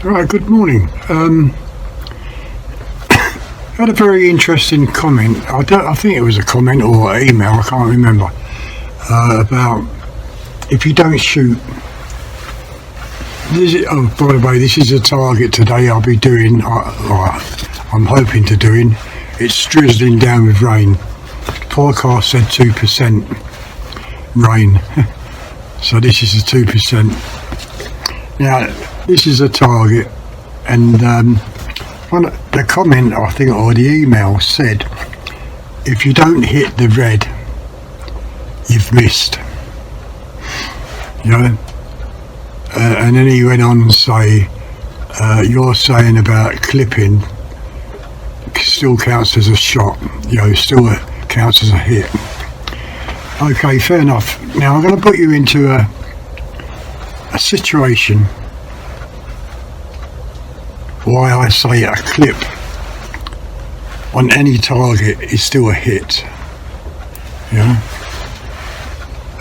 Right, good morning. Had a very interesting comment. I think it was a comment or an email, I can't remember, about if you don't shoot. By the way, this is a target today I'll be doing, I'm hoping to doing. It's drizzling down with rain. Forecast said 2% rain. So this is a 2%. Now, this is a target, and the comment, I think, or the email said, if you don't hit the red, you've missed. You know? And then he went on to say, you're saying about clipping still counts as a shot, still counts as a hit. Okay, fair enough. Now I'm going to put you into a situation why I say a clip on any target is still a hit.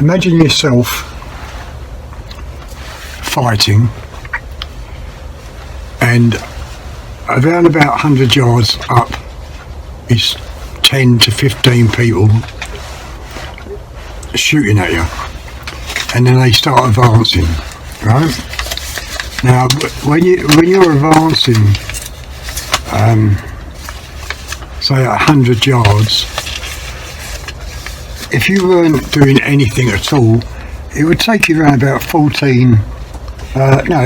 Imagine yourself fighting, and around about 100 yards up is 10 to 15 people shooting at you, and then they start advancing, right? Now when you're advancing, say 100 yards, if you weren't doing anything at all, it would take you around about it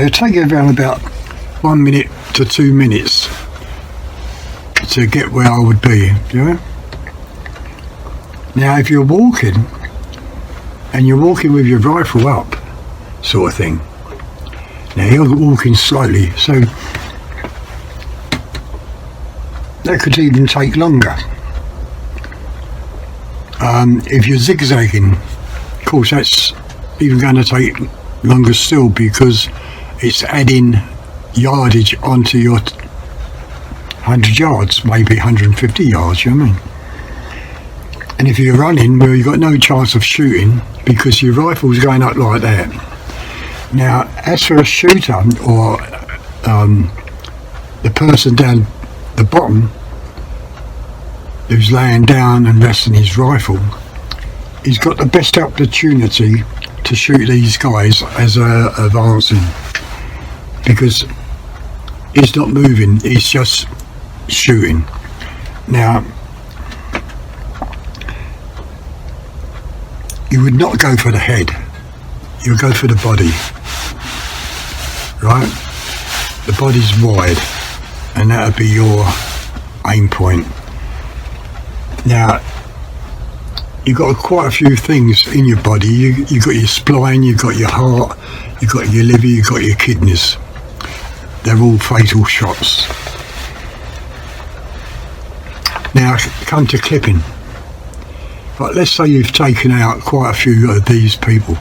would take you around about 1 minute to 2 minutes to get where I would be, Now if you're walking, and you're walking with your rifle up, sort of thing, now you're walking slowly, so that could even take longer. If you're zigzagging, of course that's even going to take longer still, because it's adding yardage onto your 100 yards, maybe 150 yards, you know what I mean? And if you're running, well, you've got no chance of shooting because your rifle's going up like that. Now, as for a shooter, or the person down the bottom who's laying down and resting his rifle, he's got the best opportunity to shoot these guys as they're advancing, because he's not moving, he's just shooting. Now, you would not go for the head, you would go for the body, right? The body's wide, and that would be your aim point. Now, you've got quite a few things in your body. You've got your spine, you've got your heart, you've got your liver, you've got your kidneys. They're all fatal shots. Now, come to clipping. But let's say you've taken out quite a few of these people,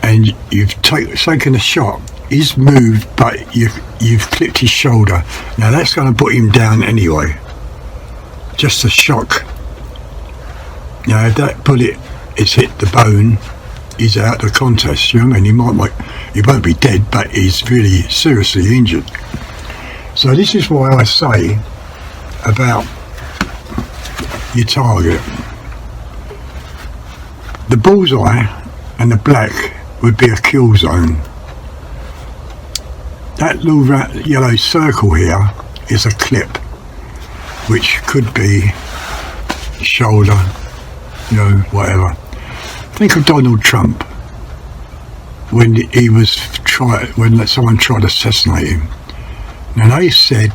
and you've taken a shot. He's moved, but you've clipped his shoulder. Now that's going to put him down anyway. Just a shock. Now if that bullet has hit the bone, he's out of the contest. You know what I mean? He won't be dead, but he's really seriously injured. So this is why I say about your target. The bullseye and the black would be a kill zone. That little yellow circle here is a clip, which could be shoulder, whatever. Think of Donald Trump when when someone tried to assassinate him. Now they said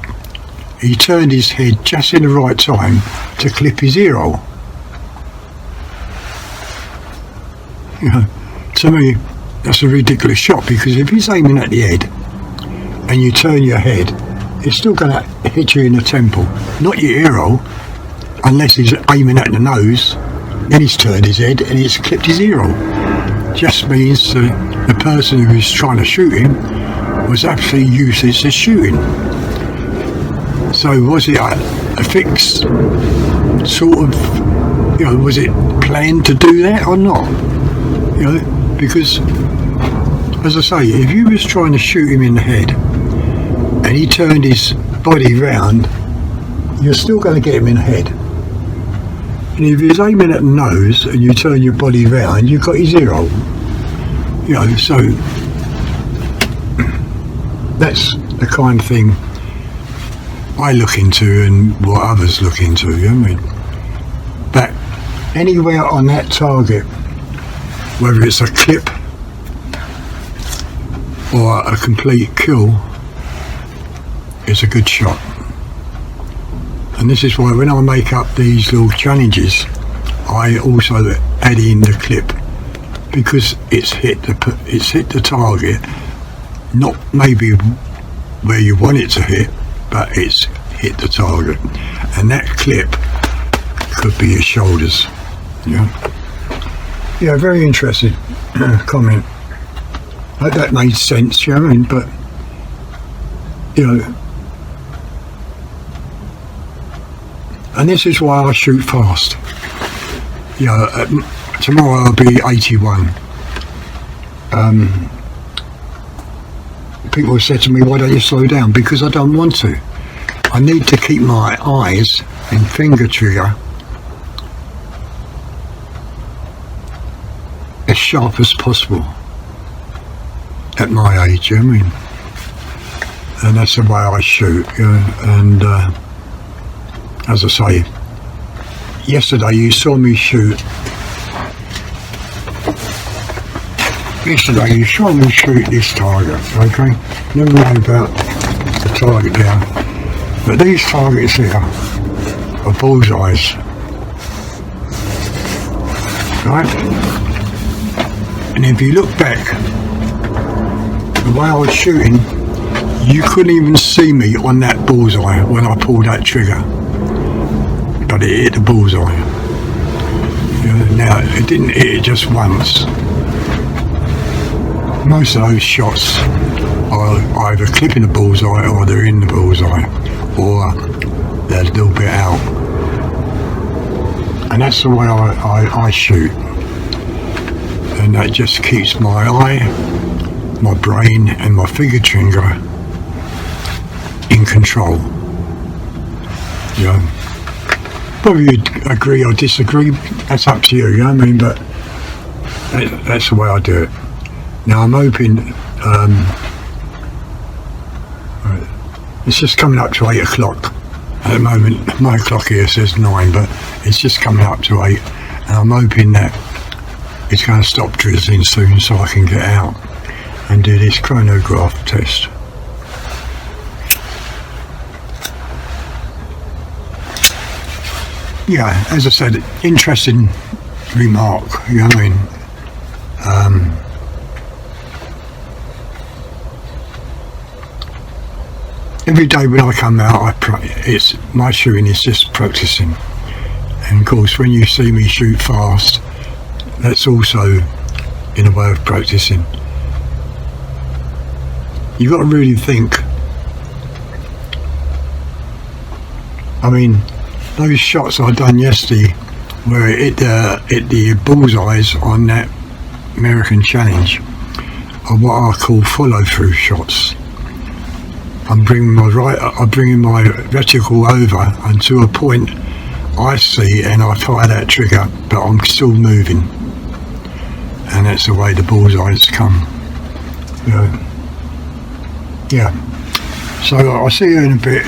he turned his head just in the right time to clip his ear hole. To me, that's a ridiculous shot, because if he's aiming at the head and you turn your head, it's still going to hit you in the temple, not your ear hole, unless he's aiming at the nose. Then he's turned his head and he's clipped his ear hole. Just means the person who was trying to shoot him was actually useless as shooting. So was it a fixed sort of, was it planned to do that or not? Because as I say, if you was trying to shoot him in the head and he turned his body round, you're still going to get him in the head. And if he's aiming at the nose and you turn your body round, you've got his ear hole. You know, so that's the kind of thing I look into and what others look into, you know what I mean? But anywhere on that target, whether it's a clip or a complete kill, is a good shot. And this is why when I make up these little challenges, I also add in the clip, because it's hit the target, not maybe where you want it to hit, but it's hit the target. And that clip could be your shoulders. Yeah, very interesting comment. I hope that made sense, you know what I mean? But you know, and this is why I shoot fast. You know, tomorrow I'll be 81. People have said to me, why don't you slow down? Because I don't want to. I need to keep my eyes and finger trigger as sharp as possible at my age, you know what I mean? And that's the way I shoot, you know? And as I say, yesterday you saw me shoot. Yesterday you saw me shoot this target, okay? Never mind about the target there. But these targets here are bullseyes, right? And if you look back, the way I was shooting, you couldn't even see me on that bullseye when I pulled that trigger. But it hit the bullseye. You know, now, it didn't hit it just once. Most of those shots are either clipping the bullseye or they're in the bullseye, or they're a little bit out. And that's the way I shoot. And that just keeps my eye, my brain and my finger trigger in control. You know, probably you'd agree or disagree, that's up to you, you know what I mean? But that's the way I do it. Now I'm hoping, it's just coming up to 8 o'clock. At the moment, my clock here says 9, but it's just coming up to 8. And I'm hoping that it's going to stop drizzling soon so I can get out and do this chronograph test. Yeah, as I said, interesting remark, you know what I mean? Every day when I come out, my shooting is just practicing. And of course, when you see me shoot fast, that's also in a way of practicing. You've got to really think. I mean, those shots I done yesterday, where it hit the bullseyes on that American challenge, are what I call follow-through shots. I'm bringing my reticle over until a point I see and I fire that trigger, but I'm still moving, and that's the way the bullseyes come. You know. Yeah. So I'll see you in a bit,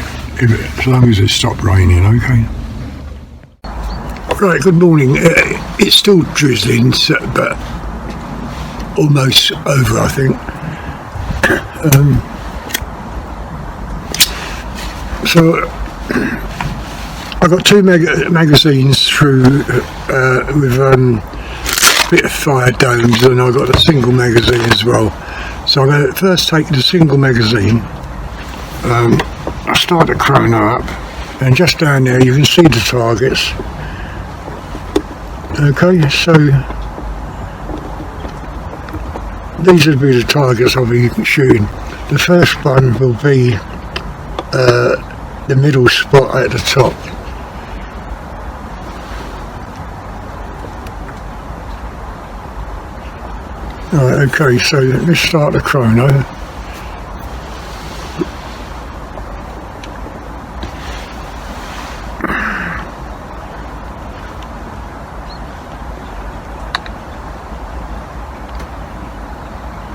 as long as it stopped raining, okay? Right, good morning. It's still drizzling, but almost over, I think. So I got two magazines through with a bit of fire domes, and I got a single magazine as well. So I'm going to first take the single magazine. I start the chrono up, and just down there you can see the targets. Okay, so these will be the targets I'll be shooting. The first one will be the middle spot at the top. Right, okay, so let's start the chrono.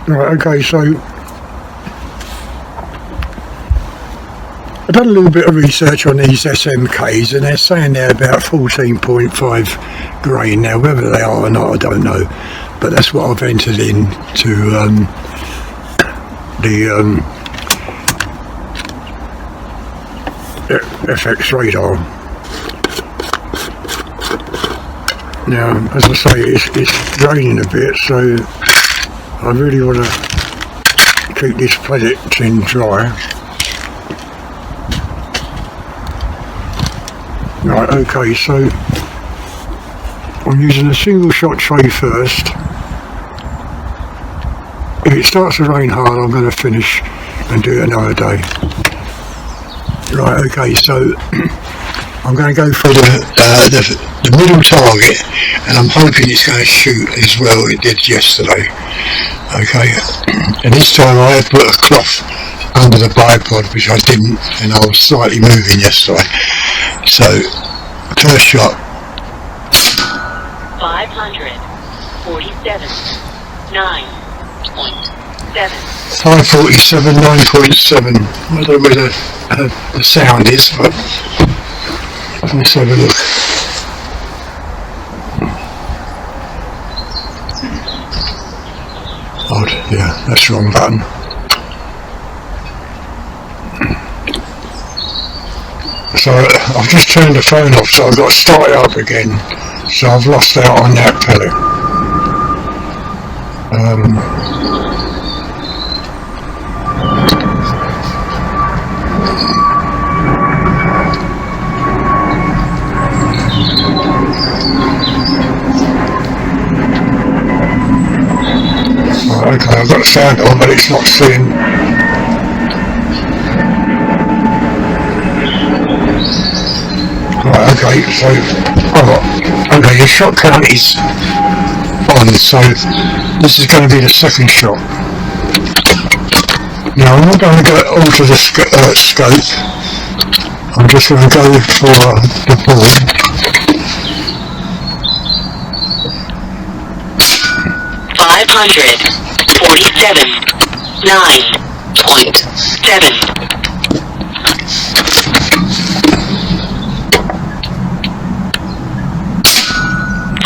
Right, okay, so I've done a little bit of research on these SMKs and they're saying they're about 14.5 grain. Now whether they are or not I don't know, but that's what I've entered into the FX radar. Now as I say it's raining a bit, so I really want to keep this pellet tin dry. Right, okay, so I'm using a single shot tray first. If it starts to rain hard I'm going to finish and do it another day. Right, okay, so I'm going to go for the middle target and I'm hoping it's going to shoot as well as it did yesterday. Okay, and this time I have put a cloth under the bipod, which I didn't, and I was slightly moving yesterday. So, first shot. 547, 9.7. 547, 9.7. I don't know where the sound is, but let's have a look. Odd, yeah, that's the wrong button. So I've just turned the phone off, so I've got to start it up again. So I've lost out on that pellet. Okay, I've got the sound on, but it's not saying. Right, okay, so, okay, the shot count is on, so this is going to be the second shot. Now, I'm not going to alter the scope, I'm just going to go for the ball. $547, 9.7.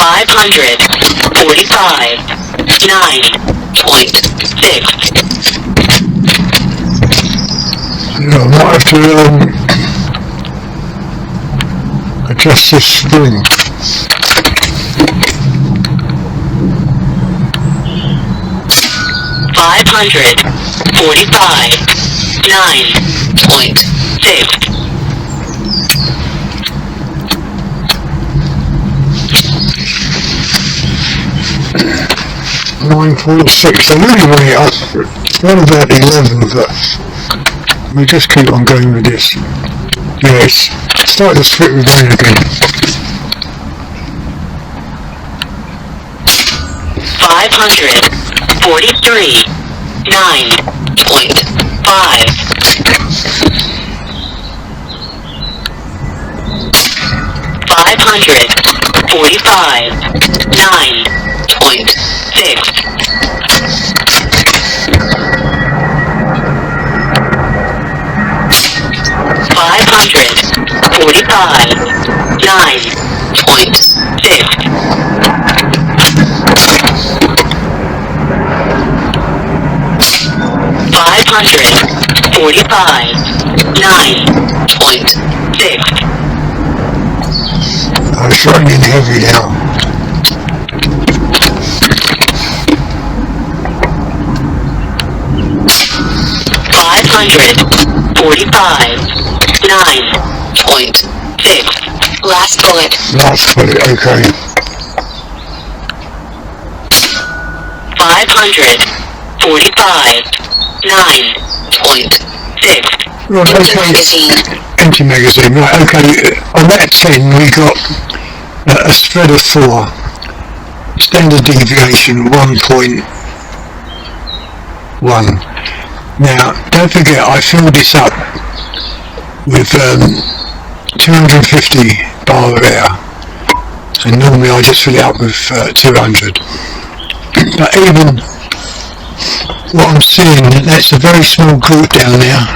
545, 9.6. Yeah, I might have to adjust this spring. 545, 9.6. 9.6. I really want it up around about 11, but we just keep on going with this. Yeah, it's starting to split with rain again. 543, 9.5. 545, 9.6. 545, 9.6. 545, 9.6. It's raining heavy now. 545, 9.6. Last bullet. Last bullet, okay. 545, 9.6. Right, Empty okay. magazine. Empty magazine, right, okay. On that 10 we got a spread of 4. Standard deviation 1.0. Now, don't forget, I filled this up with 250 bar of air, and normally I just fill it up with 200. But even what I'm seeing, that's a very small group down there.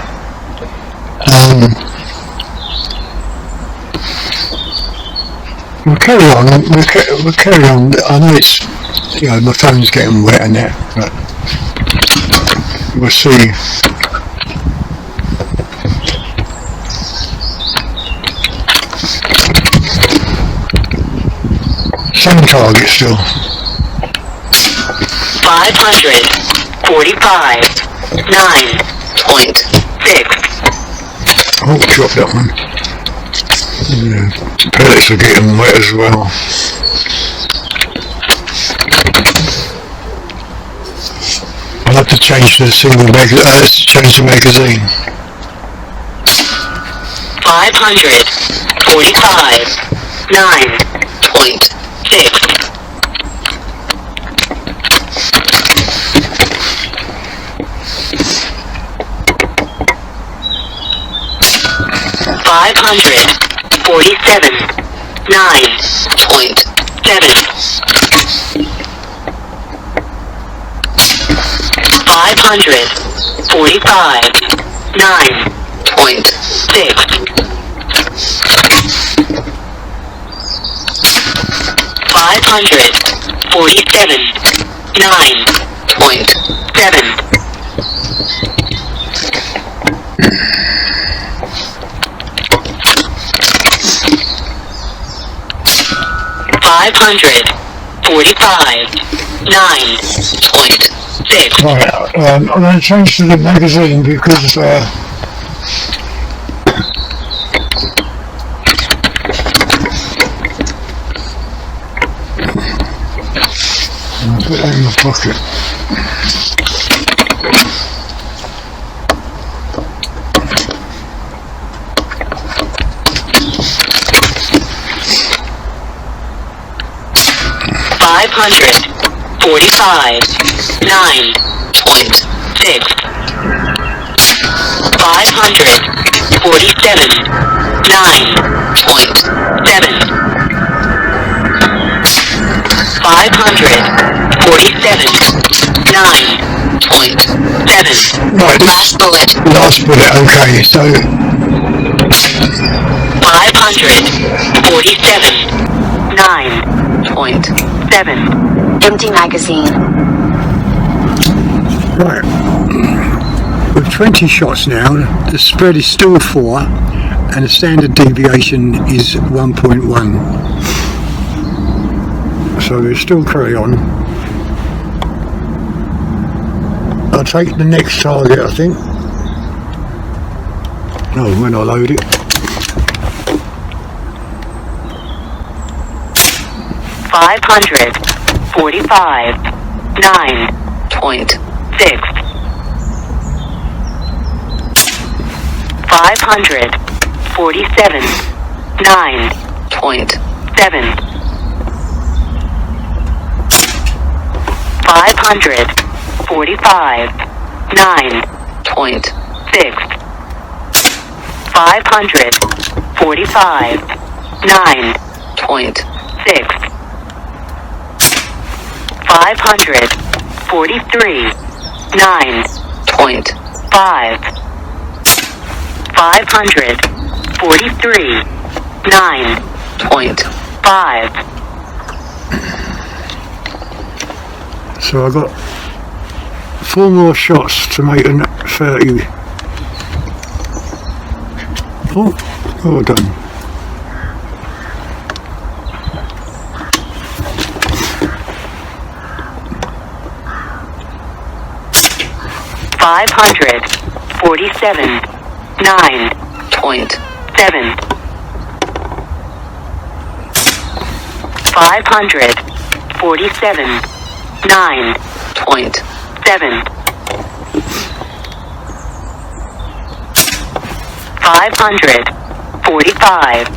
We'll carry on. We'll carry on. I know it's, my phone's getting wet and that, but we'll see. Same target still. 545, 9.6. Oh, drop that one. Yeah, pellets are getting wet as well. I'll have to change the change the magazine. 545, 9.6. 547, 9.7. 545, 9.6. 547, 9.7. 545, 9.6. Right, I'm going to change to the magazine because I'll put that in my pocket. Five 545, 9.6. 547, 9.7. 547, 9.7. Right. Last bullet. Last bullet, okay, so 547, 9.7. Empty magazine. right. With 20 shots now, the spread is still 4 and the standard deviation is 1.1. So we'll still carry on. I'll take the next target, I think. Oh, when I load it. 545, 9.6. 547, 9.7. 545, 9.6. 545, 9.6. 543, 9.5. 543, 9.5. So I've got 4 more shots to make a 30. Oh, well done. $547, 9.7. 547, 9.7. 545,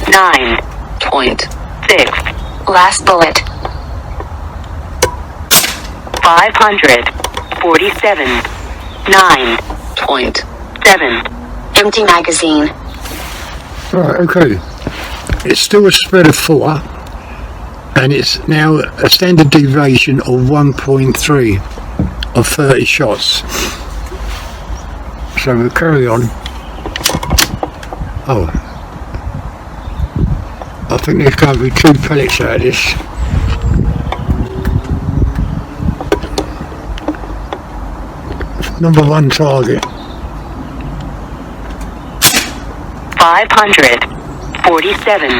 9.6. Last bullet. 547, 47. 9.7. Empty magazine. Right, okay. It's still a spread of 4, and it's now a standard deviation of 1.3 of 30 shots. So we'll carry on. Oh, I think there's going to be 2 pellets out of this. Number 1 target. 547.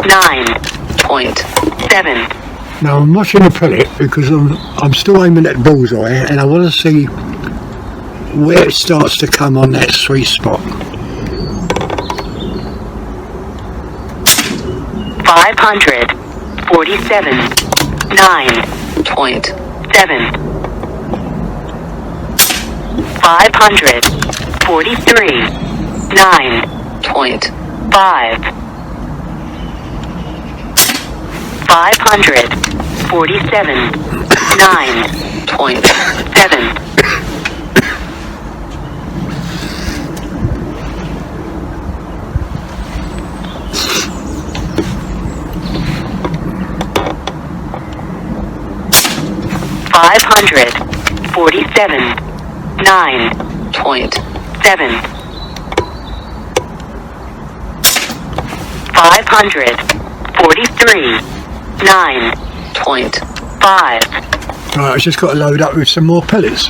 9.7. Now I'm watching the pellet because I'm still aiming at bullseye, and I want to see where it starts to come on that sweet spot. 547. 9.7. 543. 9.5. 547. 9.7. 547. 9.7. 543. 9.5. Right, I've just got to load up with some more pellets.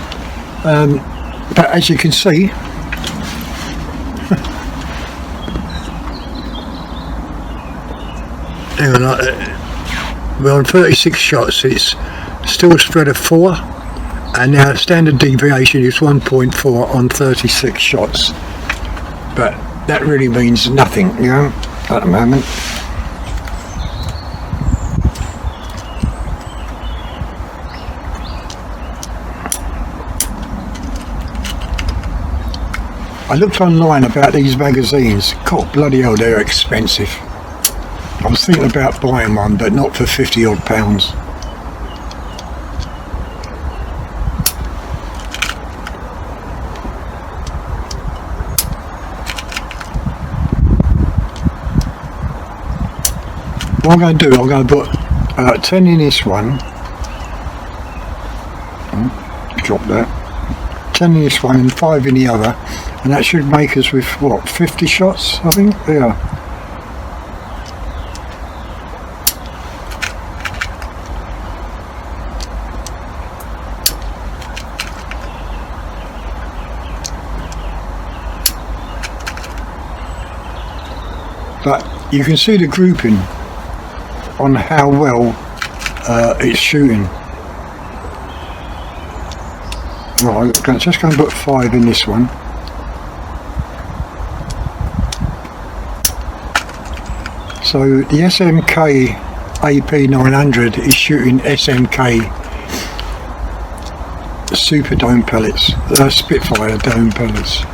But as you can see, hang on, we're on 36 shots. It's still a spread of 4, and now standard deviation is 1.4 on 36 shots. But that really means nothing, you know, at the moment. I looked online about these magazines. God bloody hell, they're expensive. I was thinking about buying one, but not for 50 odd pounds. What I'm going to do, I'm going to put 10 in this one. Drop that. 10 in this one and 5 in the other. And that should make us with, what, 50 shots, I think? Yeah. But you can see the grouping on how well it's shooting. Right, I'm just going to put 5 in this one. So the SMK AP900 is shooting SMK Super Dome pellets, Spitfire Dome pellets.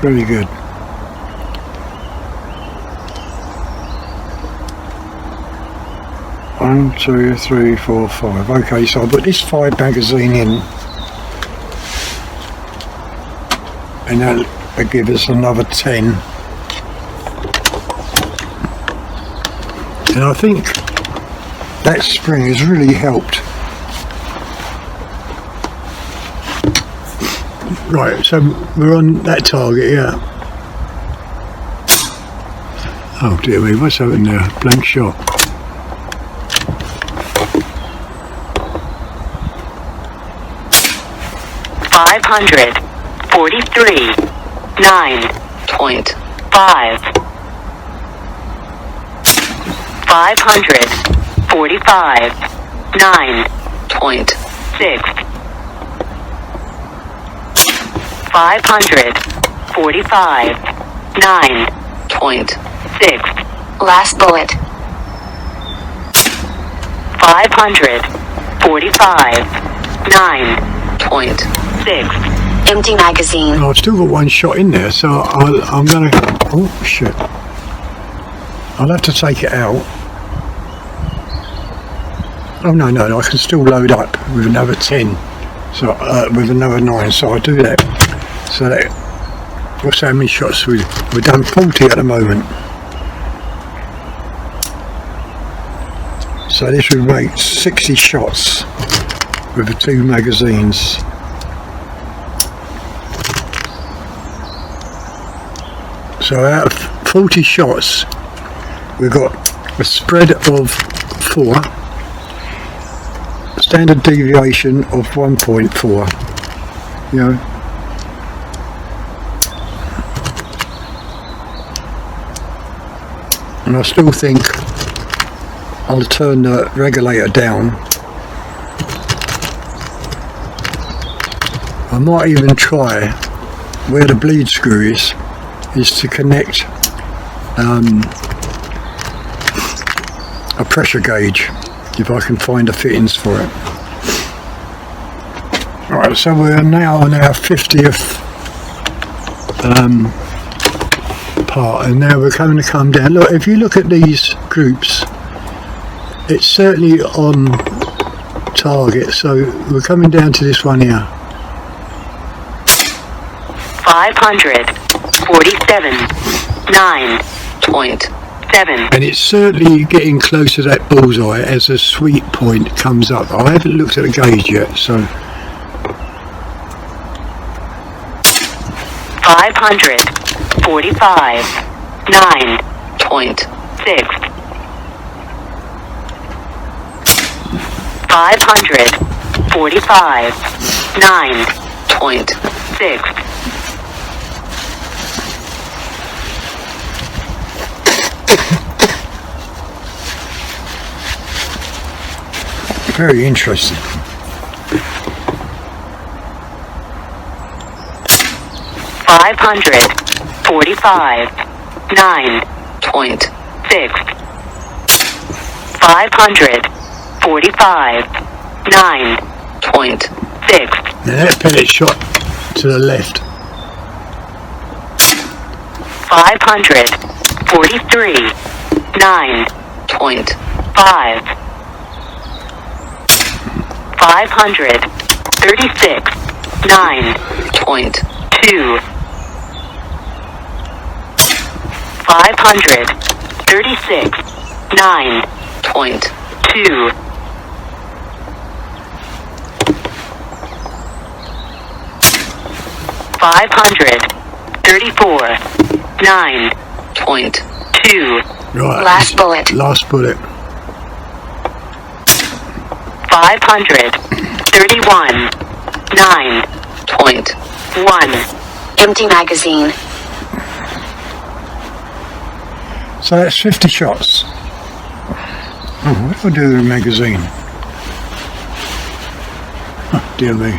Very good. One, two, three, four, 5. Okay, so I'll put this 5 magazine in, and that'll give us another 10. And I think that spring has really helped. Right, so we're on that target, yeah. Oh dear me, what's happened there? Blank shot. $543. 9.5. 545. 9.6. 545. 9.6. Last bullet. 545. 9.6. Empty magazine. Oh, I've still got 1 shot in there, so I'm gonna. Oh shit! I'll have to take it out. Oh no, I can still load up with another 10. So with another 9, so I do that. So that, what's how many shots we've done? 40 at the moment. So this would make 60 shots with the 2 magazines. So out of 40 shots, we've got a spread of 4, standard deviation of 1.4, you know. And I still think I'll turn the regulator down. I might even try where the bleed screw is to connect a pressure gauge, if I can find the fittings for it. Alright, so we're now on our 50th part, and now we're going to come down. Look, if you look at these groups, it's certainly on target, so we're coming down to this one here. 547, 9.7. And it's certainly getting close to that bullseye as the sweet point comes up. I haven't looked at the gauge yet, so 545, 9.6. 545, 9.6. very interesting. 545, 9.6. 545, 9.6. Now that pellet shot to the left. 543, 9.5. 536, 9.2. 536, 9.2. 534, 9.2. Right. Last bullet. Last bullet. 531, 9.1. Empty magazine. So that's 50 shots. Oh, what do I do with a magazine? Oh, dear me.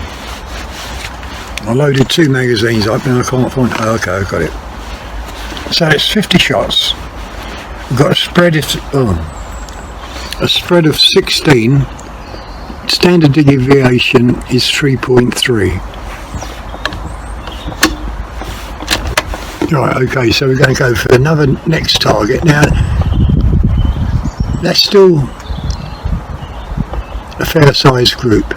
I loaded 2 magazines up and I can't find. Oh, okay, I've got it. So it's 50 shots. We've got a spread of 16. Standard deviation is 3.3. Right, okay, so we're going to go for another next target. Now, that's still a fair sized group.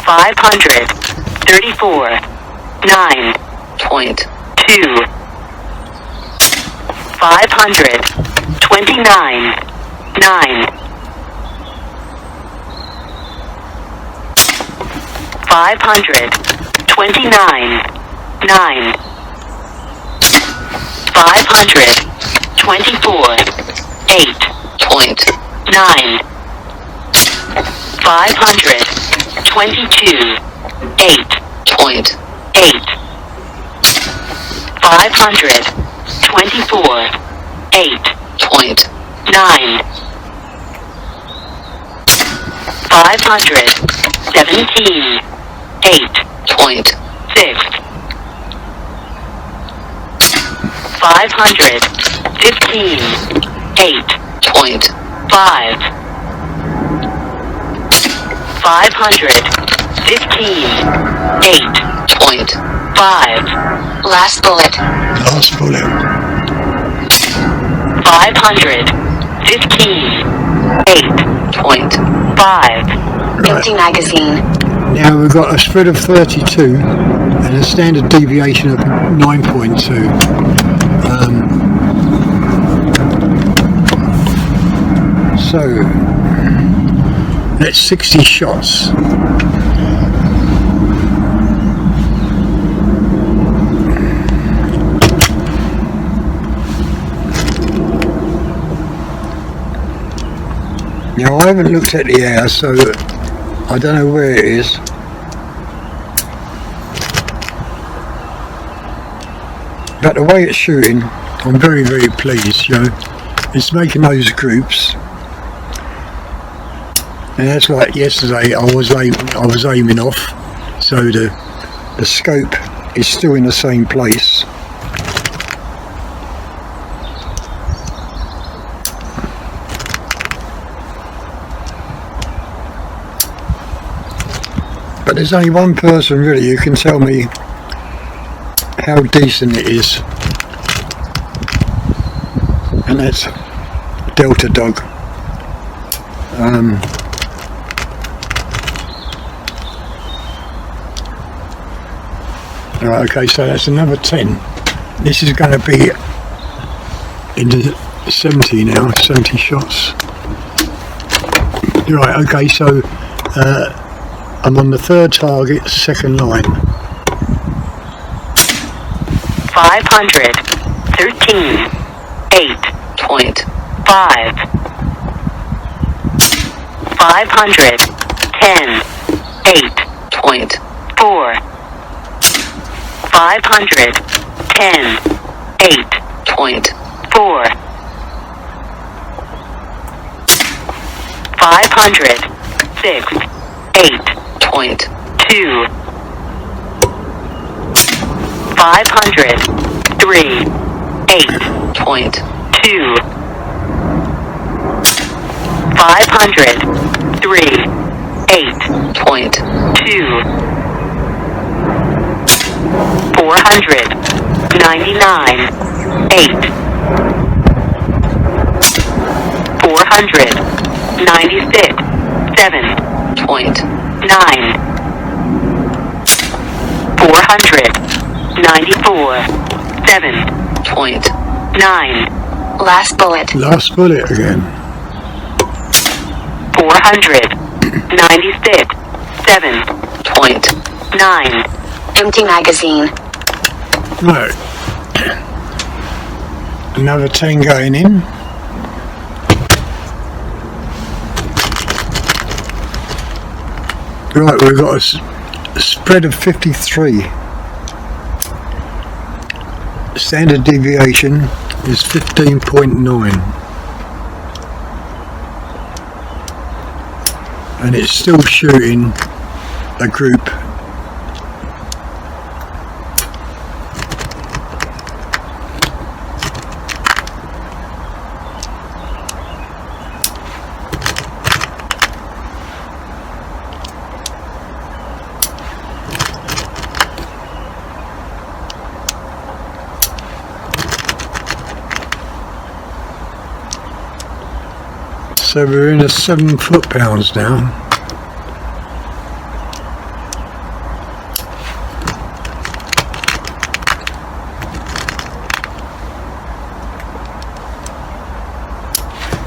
534, 9.2. 529, 9. 529, 9. 524, 8.9. 522, 8.8. 524, 8.9. 517, 8.6. 515, 8.5. 515, 8.5. Last bullet. Last bullet. 515, 8.5. Empty magazine. Now we've got a spread of 32 and a standard deviation of 9.2. So that's 60 shots. Now I haven't looked at the air, so I don't know where it is. But the way it's shooting, I'm very, very pleased, you know. It's making those groups. And that's like yesterday, I was aiming off, so the scope is still in the same place. But there's only one person really who can tell me how decent it is, and that's Delta Dog. Right, okay, so that's another 10. This is going to be into 70 now, 70 shots. Right, okay, so I'm on the third target, second line. 500, 13, 8.5. 500, 10, 8.4. 500, 10, 8.4. 500, 6, 8.2. 500, 3, 8.2. 500, 3, 8.2. 499, 8. 496, 7.9. 494, 7.9. Last bullet. Last bullet again. 496, 7.9. Empty magazine. Right. Another 10 going in. Right, we've got a spread of 53. Standard deviation is 15.9. And it's still shooting a group. So we're in a 7 foot-pounds now.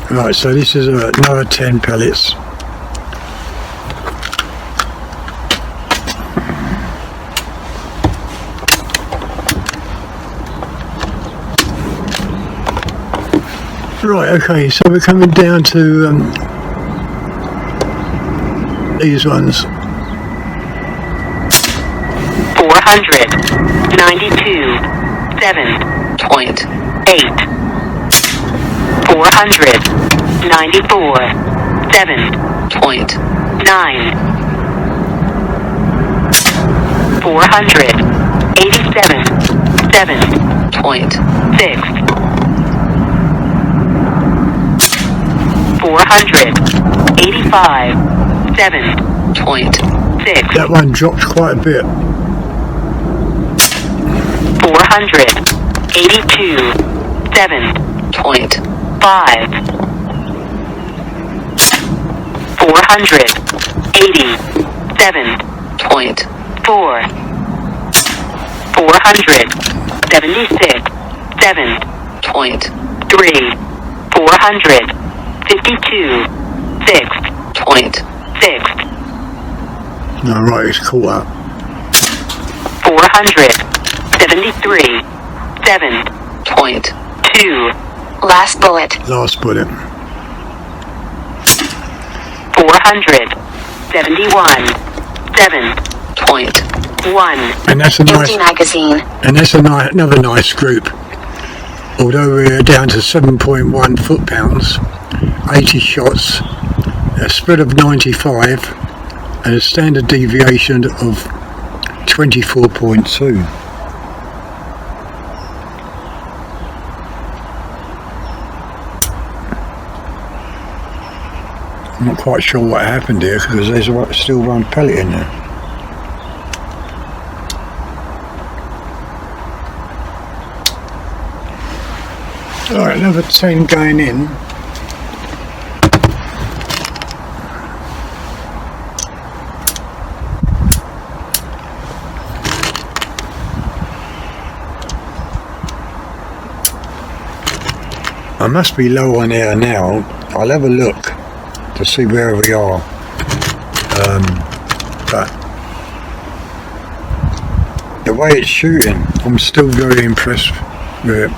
Right, so this is another 10 pellets. Right, okay, so we're coming down to these ones. 492, 7.8. 494, 7.9. 487, 7.6. 485, 7.6. That one dropped quite a bit. 482, 7.5. 487.4, 476.7.3, 452.6.6, No, right, it's caught up. 473.7.2. Last bullet. Last bullet. 471.7.1. And that's a nice Empty magazine. And that's another nice group. Although we're down to 7.1 foot-pounds, 80 shots, a spread of 95, and a standard deviation of 24.2. I'm not quite sure what happened here because there's still one pellet in there. Alright, another 10 going in. I must be low on air now. I'll have a look to see where we are. But the way it's shooting, I'm still very impressed with it.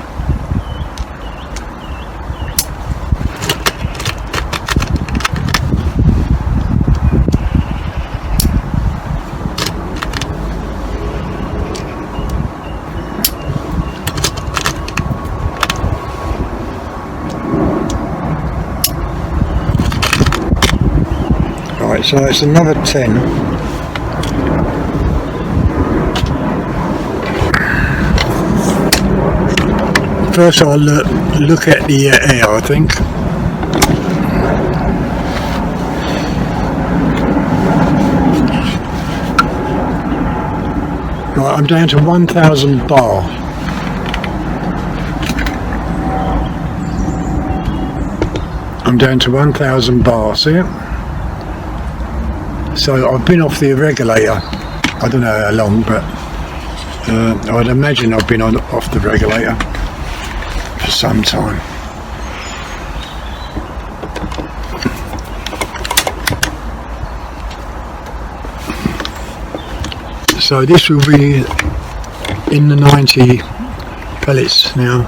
Right, so it's another 10. First I'll look at the air, I think. Right, I'm down to 1000 bar. I'm down to 1000 bar, see it? So I've been off the regulator, I don't know how long, but I'd imagine I've been off the regulator for some time. So this will be in the 90 pellets now.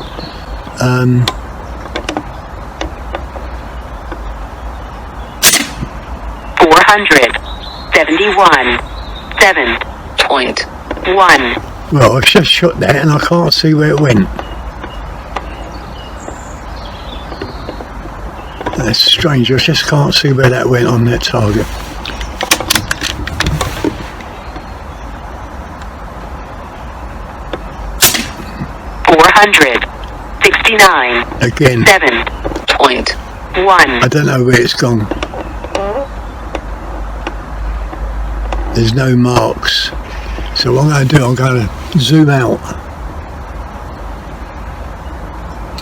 471.7.1. Well, I've just shot that and I can't see where it went. That's strange, I just can't see where that went on that target. Again, 7.1. I don't know where it's gone. There's no marks. So what I'm going to do, I'm going to zoom out.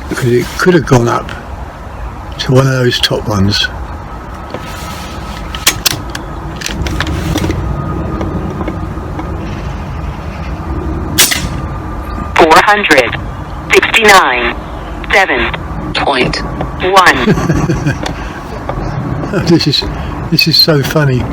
Because it could have gone up to one of those top ones. This is so funny.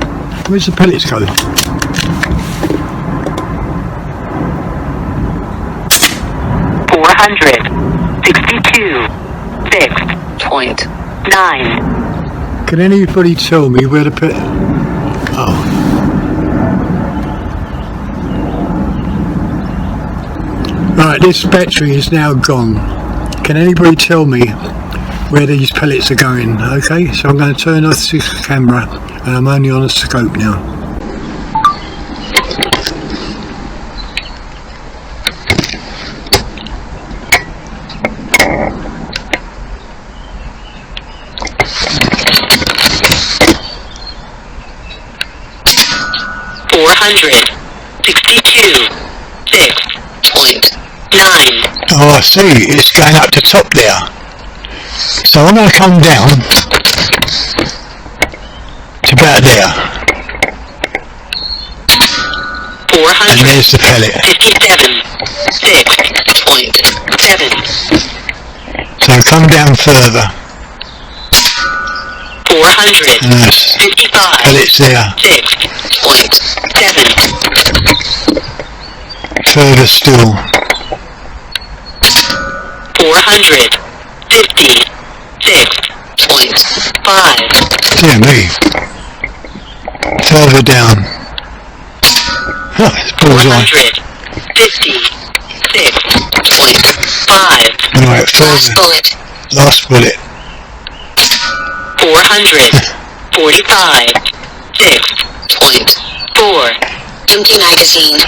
Where's the pellets go? $462.6.9. Can anybody tell me where the pellet? Oh. Right, this battery is now gone. Can anybody tell me where these pellets are going? Okay, so I'm going to turn off this camera and I'm only on a scope now. Oh, I see, it's going up the top there. So I'm going to come down It's about there. 400. And there's the pellet. 57. 6.7. So come down further. 400. And there's 55. pellets there. 6.7. Further still. 456.5. Dear me. Further down. Oh, it's bullseye. 456.5. Alright, Last further. bullet. Last bullet. 445. 6.4. Empty magazine.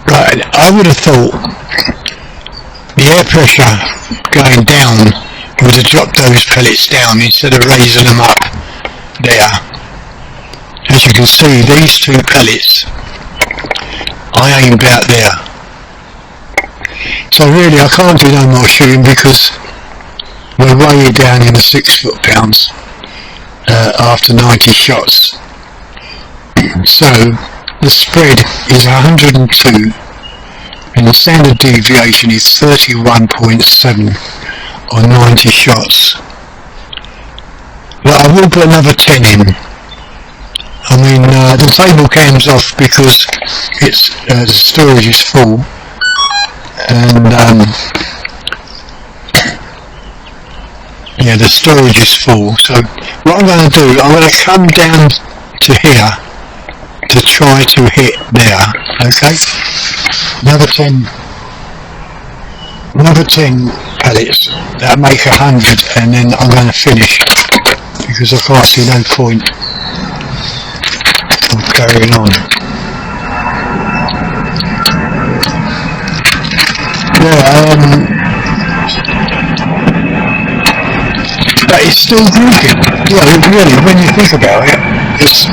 Right, I would have thought the air pressure going down would have dropped those pellets down instead of raising them up there. As you can see, these two pellets I aimed out there. So really I can't do no more shooting because we're way down in the 6 foot-pounds after 90 shots. So the spread is 102 and the standard deviation is 31.7 on 90 shots. But I will put another 10 in. I mean, the table cam's off because it's the storage is full, and yeah, the storage is full. So what I'm going to do, I'm going to come down to here to try to hit there. Okay, another 10 pellets that make 100, and then I'm going to finish because I can't see no point of carrying on. Yeah, but it's still grooving. Yeah, really, when you think about it, it's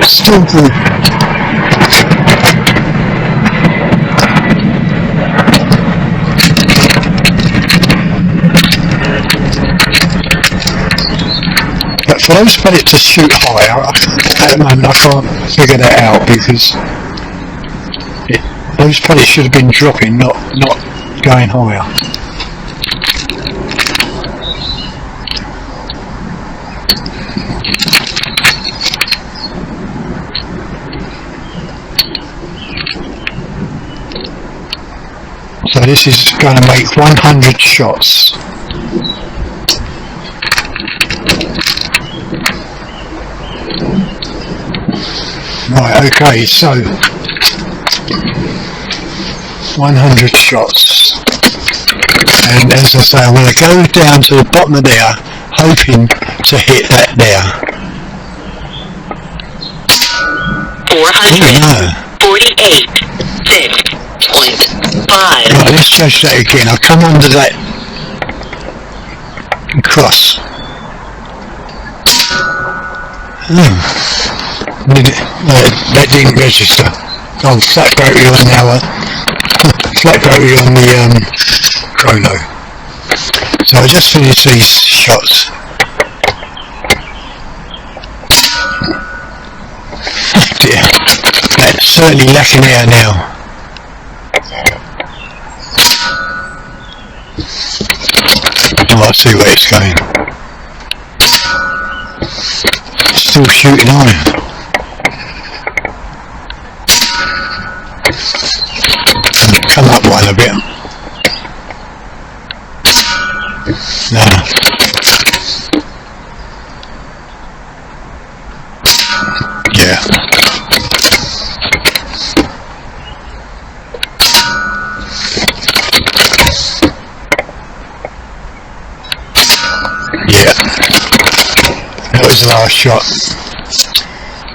still grooving. But for those pellets to shoot higher, at the moment I can't figure that out because those pellets should have been dropping, not going higher. So this is going to make 100 shots. Right, okay, so 100 shots, and as I say, I'm going to go down to the bottom of there, hoping to hit that there. 448. 6.5. Right, let's judge that again. I'll come under that and cross. That didn't register. Oh, flat battery on now. Flat battery on the chrono. So I just finished these shots. Oh dear, that's certainly lacking air now. Oh, I see where it's going. Still shooting on. Come up one a bit. No. Yeah. Yeah. That was the last shot.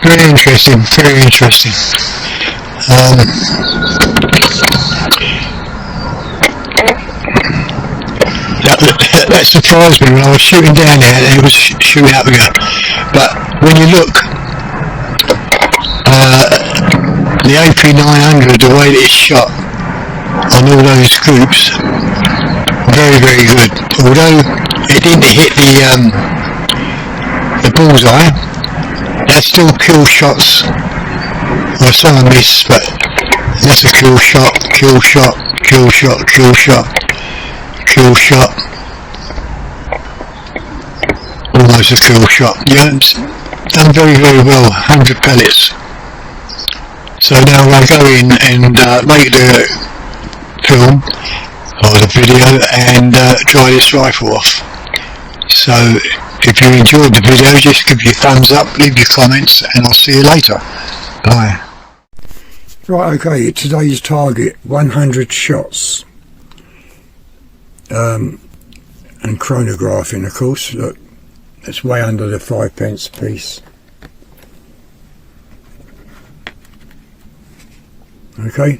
Very interesting, very interesting. That surprised me when I was shooting down there and it was shooting up again. But when you look, the AP900, the way that it's shot on all those groups, very, very good. Although it didn't hit the the bullseye. That's still kill shots. Well, some are miss, but that's a kill shot, kill shot, kill shot, kill shot, kill shot. Almost a kill shot. Yeah, it's done very, very well. 100 pellets. So now I go in and make the film or the video and try this rifle off. So if you enjoyed the video, just give your thumbs up, leave your comments, and I'll see you later. Bye. Right, okay, today's target, 100 shots. And chronographing, of course. Look, it's way under the 5p piece. Okay.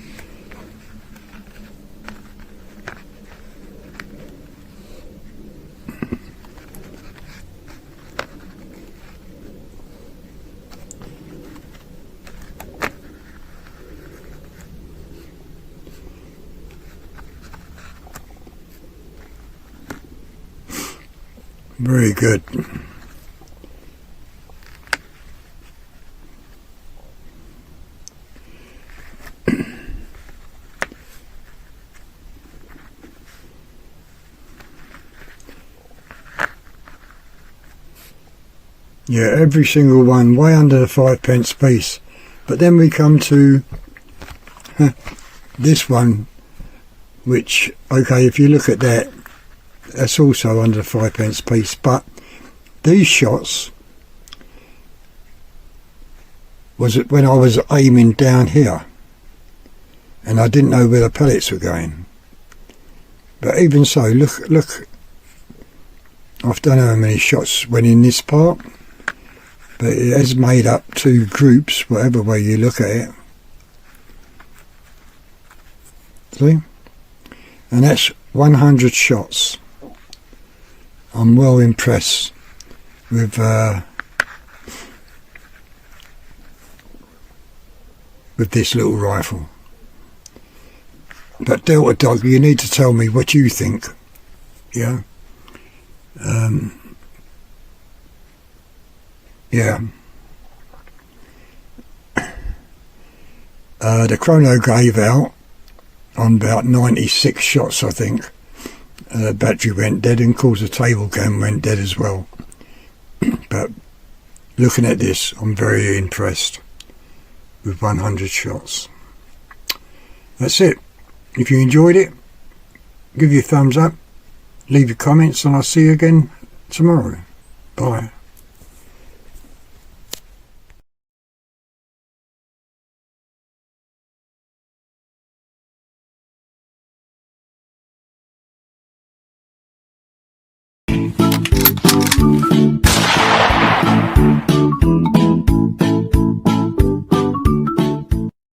Very good. Yeah, every single one way under the 5p piece. But then we come to this one, which, okay, if you look at that, that's also under the 5p piece. But these shots was it when I was aiming down here, and I didn't know where the pellets were going. But even so, look, I've done how many shots went in this part. But it has made up two groups, whatever way you look at it. See? And that's 100 shots. I'm well impressed with this little rifle. But Delta Dog, you need to tell me what you think. Yeah. Yeah. The chrono gave out on about 96 shots, I think. The battery went dead, and of course the table cam went dead as well. But looking at this, I'm very impressed with 100 shots. That's it. If you enjoyed it, give your thumbs up, leave your comments, and I'll see you again tomorrow. Bye.